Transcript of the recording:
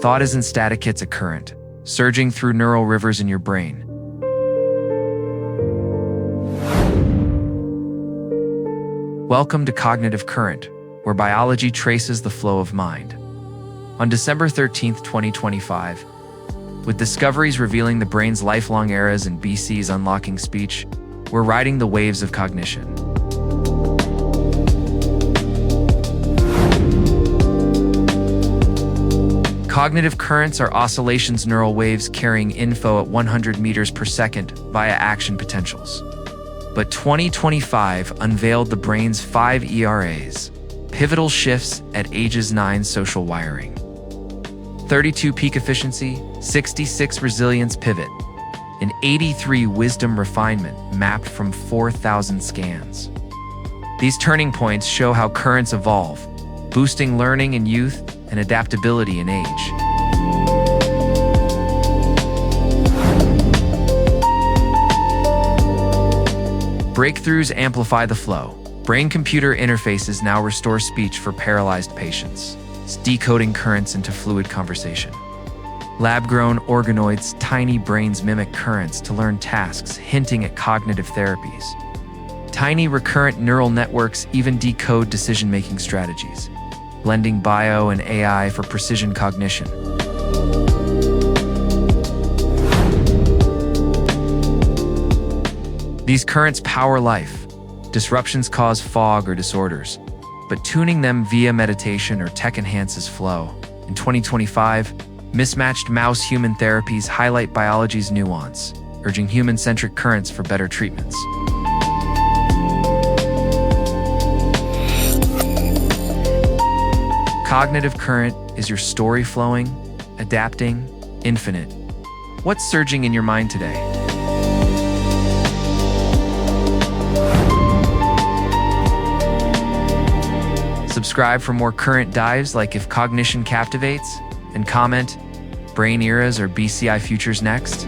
Thought isn't static, it's a current, surging through neural rivers in your brain. Welcome to Cognitive Current, where biology traces the flow of mind. On December 13, 2025, with discoveries revealing the brain's lifelong eras and BCIs unlocking speech, we're riding the waves of cognition. Cognitive currents are oscillations, neural waves carrying info at 100 meters per second via action potentials. But 2025 unveiled the brain's 5 ERAs, pivotal shifts at ages 9 social wiring. 32 peak efficiency, 66 resilience pivot, and 83 wisdom refinement mapped from 4,000 scans. These turning points show how currents evolve, boosting learning in youth and adaptability in age. Breakthroughs amplify the flow. Brain-computer interfaces now restore speech for paralyzed patients, decoding currents into fluid conversation. Lab-grown organoids, tiny brains mimic currents to learn tasks, hinting at cognitive therapies. Tiny recurrent neural networks even decode decision-making strategies, blending bio and AI for precision cognition. These currents power life. Disruptions cause fog or disorders, but tuning them via meditation or tech enhances flow. In 2025, mismatched mouse-human therapies highlight biology's nuance, urging human-centric currents for better treatments. Cognitive current is your story flowing, adapting, infinite. What's surging in your mind today? Subscribe for more current dives like If Cognition Captivates, and comment, Brain Eras or BCI Futures next?